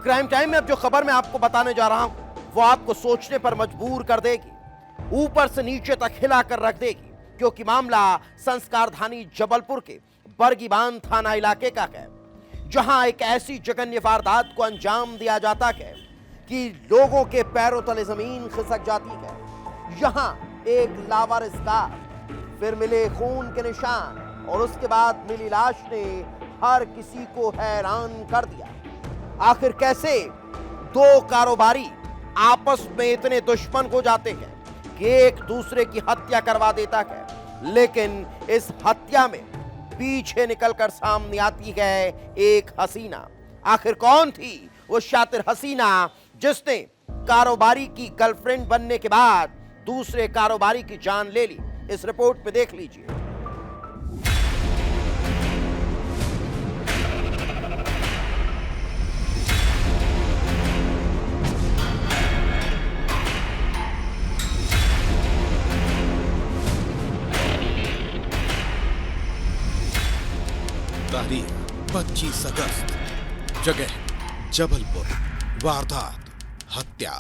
Crime time में अब जो खबर मैं आपको बताने जा रहा हूं वो आपको सोचने पर मजबूर कर देगी, ऊपर से नीचे तक हिला कर रख देगी, क्योंकि मामला संस्कारधानी जबलपुर के बरगीबान थाना इलाके का है, जहां एक ऐसी जघन्य वारदात को अंजाम दिया जाता है कि लोगों के पैरों तले जमीन खिसक जाती है। यहां एक लावारिस कार, फिर मिले खून के निशान और उसके बाद मिली लाश ने हर किसी को हैरान कर दिया। आखिर कैसे दो कारोबारी आपस में इतने दुश्मन हो जाते हैं कि एक दूसरे की हत्या करवा देता है, लेकिन इस हत्या में पीछे निकलकर सामने आती है एक हसीना। आखिर कौन थी वो शातिर हसीना जिसने कारोबारी की गर्लफ्रेंड बनने के बाद दूसरे कारोबारी की जान ले ली? इस रिपोर्ट में देख लीजिए। तारीख 25 अगस्त, जगह जबलपुर, वारदात हत्या।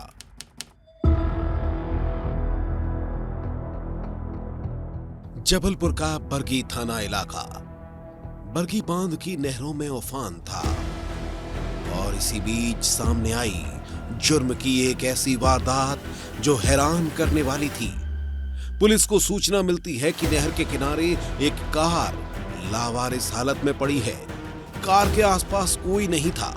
जबलपुर का बरगी थाना इलाका बरगी बांध की नहरों में उफान था और इसी बीच सामने आई जुर्म की एक ऐसी वारदात जो हैरान करने वाली थी। पुलिस को सूचना मिलती है कि नहर के किनारे एक कार लावारिस हालत में पड़ी है। कार के आसपास कोई नहीं था,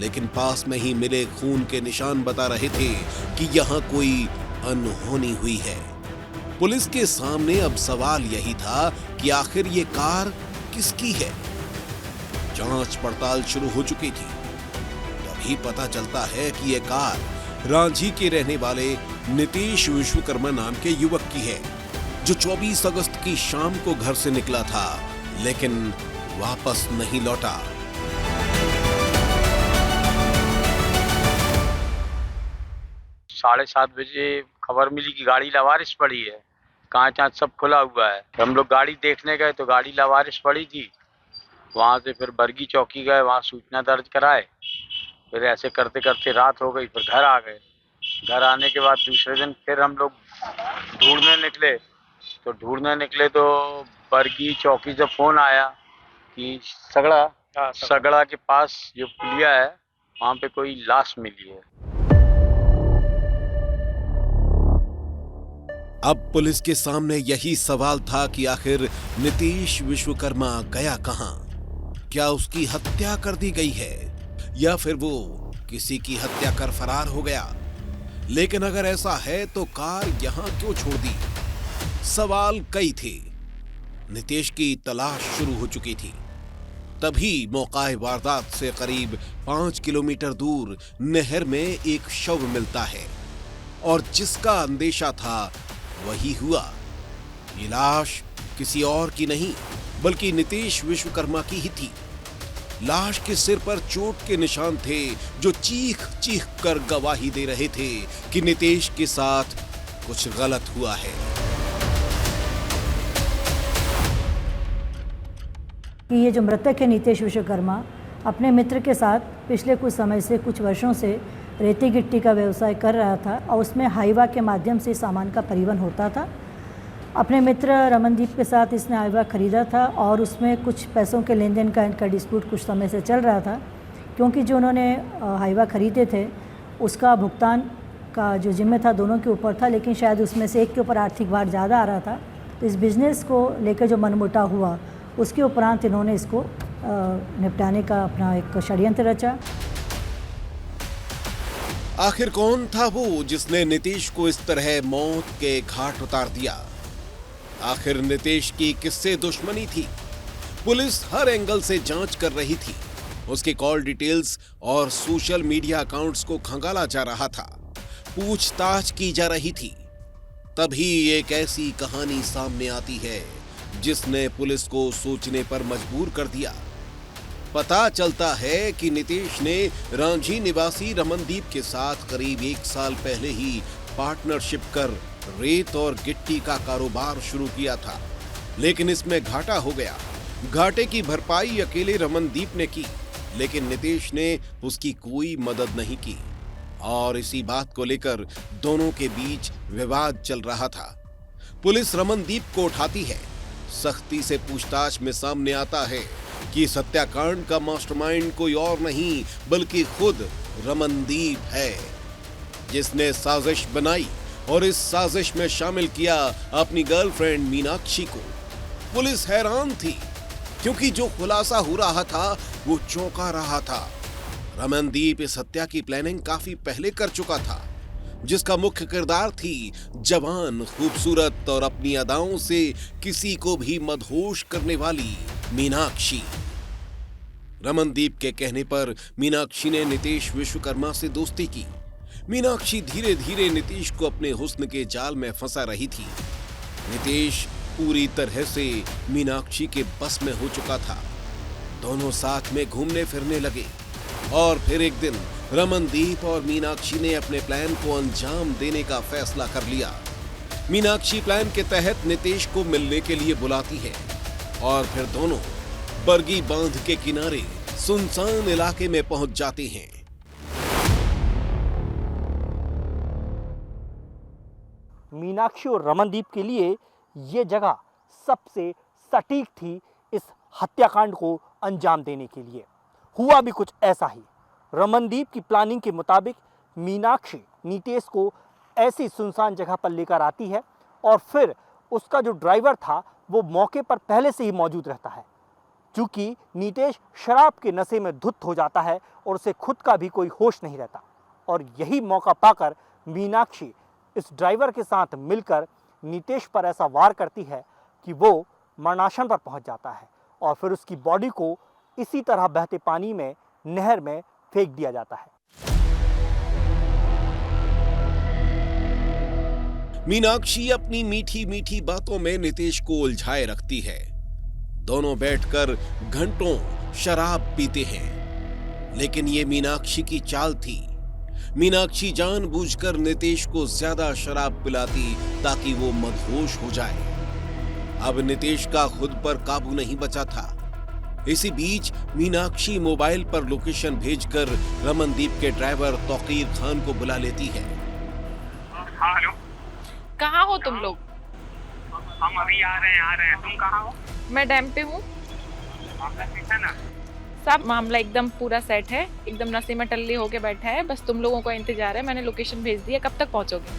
लेकिन पास में ही मिले खून के निशान बता रहे थे कि यहां कोई अनहोनी हुई है। पुलिस के सामने अब सवाल यही था कि आखिर ये कार किसकी है। जांच पड़ताल शुरू हो चुकी थी, तभी पता चलता है कि यह कार रांझी के रहने वाले नीतीश विश्वकर्मा नाम के युवक की है, जो 24 अगस्त की शाम को घर से निकला था लेकिन वापस नहीं लौटा। साढ़े 7 बजे खबर मिली कि गाड़ी लावारिस पड़ी है। कांच आंच सब खुला हुआ है। हम लोग गाड़ी देखने गए तो गाड़ी लावारिस पड़ी थी। वहां से फिर बरगी चौकी गए, वहां सूचना दर्ज कराए। फिर ऐसे करते करते रात हो गई, फिर घर आ गए। घर आने के बाद दूसरे दिन फिर हम लोग ढूंढने निकले तो बरगी चौकी से फोन आया कि सगड़ा के पास जो पुलिया है वहां पे कोई लाश मिली है। अब पुलिस के सामने यही सवाल था कि आखिर नीतीश विश्वकर्मा गया कहां? क्या उसकी हत्या कर दी गई है या फिर वो किसी की हत्या कर फरार हो गया? लेकिन अगर ऐसा है तो कार यहां क्यों छोड़ दी? सवाल कई थे। नीतीश की तलाश शुरू हो चुकी थी। तभी मौकाए वारदात से करीब 5 किलोमीटर दूर नहर में एक शव मिलता है और जिसका अंदेशा था वही हुआ। ये लाश किसी और की नहीं बल्कि नीतीश विश्वकर्मा की ही थी। लाश के सिर पर चोट के निशान थे जो चीख चीख कर गवाही दे रहे थे कि नीतीश के साथ कुछ गलत हुआ है। ये जो मृतक है नीतीश विश्वकर्मा अपने मित्र के साथ पिछले कुछ समय से कुछ वर्षों से रेती गिट्टी का व्यवसाय कर रहा था और उसमें हाईवा के माध्यम से सामान का परिवहन होता था। अपने मित्र रमनदीप के साथ इसने हाईवा खरीदा था और उसमें कुछ पैसों के लेन देन का इनका डिस्प्यूट कुछ समय से चल रहा था, क्योंकि जो उन्होंने हाईवा खरीदे थे उसका भुगतान का जो जिम्मे था दोनों के ऊपर था, लेकिन शायद उसमें से एक के ऊपर आर्थिक भार ज़्यादा आ रहा था। तो इस बिज़नेस को लेकर जो मनमुटाव हुआ उसके उपरांत इन्होंने इसको निपटाने का अपना एक षड्यंत्र रचा। आखिर कौन था वो जिसने नीतीश को इस तरह मौत के घाट उतार दिया? आखिर नीतीश की किससे दुश्मनी थी? पुलिस हर एंगल से जांच कर रही थी। उसके कॉल डिटेल्स और सोशल मीडिया अकाउंट्स को खंगाला जा रहा था, पूछताछ की जा रही थी। तभी एक ऐसी कहानी सामने आती है जिसने पुलिस को सोचने पर मजबूर कर दिया। पता चलता है कि नीतीश ने रांझी निवासी रमनदीप के साथ करीब 1 साल पहले ही पार्टनरशिप कर रेत और गिट्टी का कारोबार शुरू किया था, लेकिन इसमें घाटा हो गया। घाटे की भरपाई अकेले रमनदीप ने की लेकिन नितेश ने उसकी कोई मदद नहीं की और इसी बात को लेकर दोनों के बीच विवाद चल रहा था। पुलिस रमनदीप को उठाती है। सख्ती से पूछताछ में सामने आता है कि इस हत्याकांड का मास्टरमाइंड कोई और नहीं बल्कि खुद रमनदीप है, जिसने साजिश बनाई और इस साजिश में शामिल किया अपनी गर्लफ्रेंड मीनाक्षी को। पुलिस हैरान थी क्योंकि जो खुलासा हो रहा था वो चौंका रहा था। रमनदीप इस हत्या की प्लानिंग काफी पहले कर चुका था, जिसका मुख्य किरदार थी जवान, खूबसूरत और अपनी अदाओं से किसी को भी मदहोश करने वाली मीनाक्षी। रमनदीप के कहने पर मीनाक्षी ने नितेश विश्वकर्मा से दोस्ती की। मीनाक्षी धीरे धीरे नितेश को अपने हुस्न के जाल में फंसा रही थी। नितेश पूरी तरह से मीनाक्षी के बस में हो चुका था। दोनों साथ में घूमने फिरने लगे और फिर एक दिन रमनदीप और मीनाक्षी ने अपने प्लान को अंजाम देने का फैसला कर लिया। मीनाक्षी प्लान के तहत नितेश को मिलने के लिए बुलाती है और फिर दोनों बरगी बांध के किनारे सुनसान इलाके में पहुंच जाते हैं। मीनाक्षी और रमनदीप के लिए ये जगह सबसे सटीक थी इस हत्याकांड को अंजाम देने के लिए। हुआ भी कुछ ऐसा ही। रमनदीप की प्लानिंग के मुताबिक मीनाक्षी नितेश को ऐसी सुनसान जगह पर लेकर आती है और फिर उसका जो ड्राइवर था वो मौके पर पहले से ही मौजूद रहता है। चूंकि नितेश शराब के नशे में धुत हो जाता है और उसे खुद का भी कोई होश नहीं रहता, और यही मौका पाकर मीनाक्षी इस ड्राइवर के साथ मिलकर नितेश पर ऐसा वार करती है कि वो मरणासन पर पहुंच जाता है और फिर उसकी बॉडी को इसी तरह बहते पानी में, नहर में फेंक दिया जाता है। मीनाक्षी अपनी मीठी मीठी बातों में नितेश को उलझाए रखती है। दोनों बैठकर घंटों शराब पीते हैं, लेकिन ये मीनाक्षी की चाल थी। मीनाक्षी जानबूझकर नितेश को ज्यादा शराब पिलाती ताकि वो मदहोश हो जाए। अब नितेश का खुद पर काबू नहीं बचा था। इसी बीच मीनाक्षी मोबाइल पर लोकेशन भेजकर रमनदीप के ड्राइवर तौकीर खान को बुला लेती है। हेलो, कहाँ हो तुम लोग? हम अभी आ रहे हैं। तुम कहाँ हो? मैं डैम पे हूँ। ना सब मामला एकदम पूरा सेट है, एकदम नशे में टल्ली होके बैठा है, बस तुम लोगों का इंतजार है। मैंने लोकेशन भेज दिया, कब तक पहुँचोगे?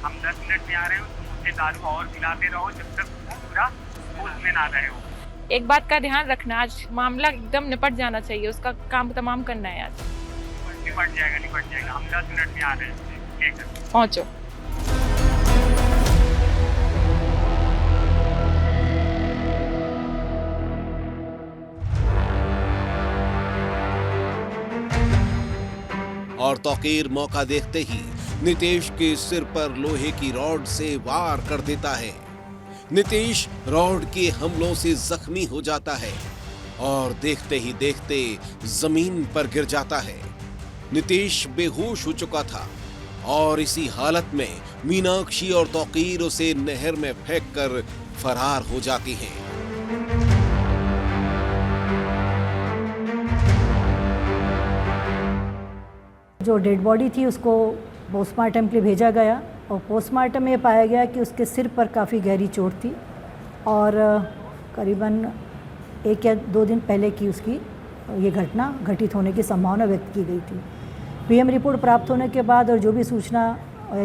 हम 10 मिनट में आ रहे हो। तुम मुझे दारू और पिलाते रहो जब तक पूरा होश में ना रहे हो। एक बात का ध्यान रखना, आज मामला एकदम निपट जाना चाहिए, उसका काम तमाम करना है आज। निपट जाएगा। हम 10 मिनट में आ रहे हैं। ठीक है, पहुँचो। और तौकीर मौका देखते ही नितेश के सिर पर लोहे की रॉड से वार कर देता है। नितेश रॉड के हमलों से जख्मी हो जाता है और देखते ही देखते जमीन पर गिर जाता है। नितेश बेहोश हो चुका था और इसी हालत में मीनाक्षी और तौकीर उसे नहर में फेंककर फरार हो जाती हैं। जो डेड बॉडी थी उसको पोस्टमार्टम के लिए भेजा गया और पोस्टमार्टम में पाया गया कि उसके सिर पर काफ़ी गहरी चोट थी और करीबन 1 या 2 दिन पहले की उसकी ये घटना घटित होने की संभावना व्यक्त की गई थी। पीएम रिपोर्ट प्राप्त होने के बाद और जो भी सूचना,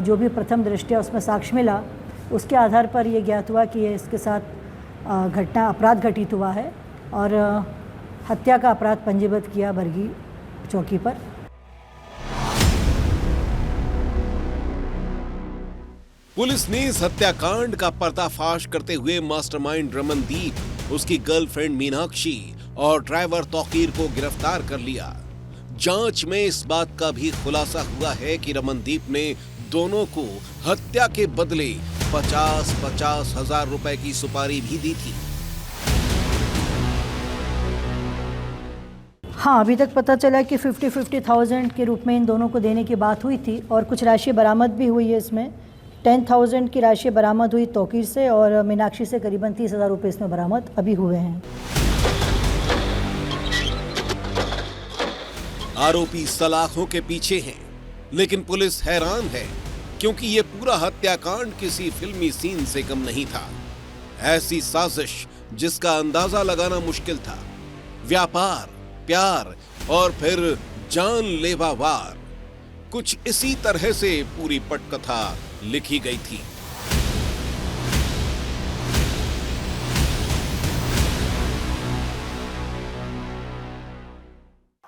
जो भी प्रथम दृष्टया उसमें साक्ष्य मिला, उसके आधार पर ये ज्ञात हुआ कि ये इसके साथ अपराध घटित हुआ है और हत्या का अपराध पंजीबद्ध किया बरगी चौकी पर। पुलिस ने इस हत्याकांड का पर्दाफाश करते हुए मास्टरमाइंड रमनदीप, उसकी गर्लफ्रेंड मीनाक्षी और ड्राइवर तौकीर को गिरफ्तार कर लिया। जांच में इस बात का भी खुलासा हुआ है कि रमनदीप ने दोनों को हत्या के बदले 50-50 हजार रुपए की सुपारी भी दी थी। हाँ, अभी तक पता चला कि 50,000 के रूप में इन दोनों को देने की बात हुई थी और कुछ राशि बरामद भी हुई है। इसमें 10,000 की राशि बरामद हुई तौकीर से और मीनाक्षी से करीबन 30,000 रुपये इसमें बरामद अभी हुए हैं। आरोपी सलाखों के पीछे हैं, लेकिन पुलिस हैरान है क्योंकि ये पूरा हत्याकांड किसी फिल्मी सीन से कम नहीं था। ऐसी साजिश जिसका अंदाजा लगाना मुश्किल था। व्यापार, प्यार और फिर जानलेवा वार, कुछ इसी तरह से पूरी पटकथा लिखी गई थी।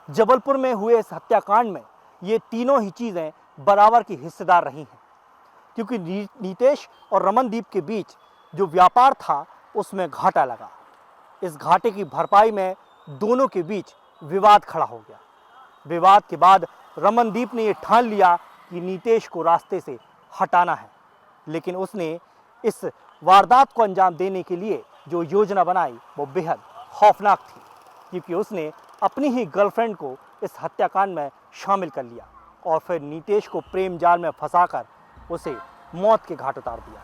जबलपुर में हुए इस हत्याकांड में ये तीनों ही चीजें बराबर की हिस्सेदार रही हैं, क्योंकि नीतेश और रमनदीप के बीच जो व्यापार था उसमें घाटा लगा। इस घाटे की भरपाई में दोनों के बीच विवाद खड़ा हो गया। विवाद के बाद रमनदीप ने यह ठान लिया कि नीतेश को रास्ते से हटाना है, लेकिन उसने इस वारदात को अंजाम देने के लिए जो योजना बनाई वो बेहद खौफनाक थी, क्योंकि उसने अपनी ही गर्लफ्रेंड को इस हत्याकांड में शामिल कर लिया और फिर नीतेश को प्रेम जाल में फंसाकर उसे मौत के घाट उतार दिया।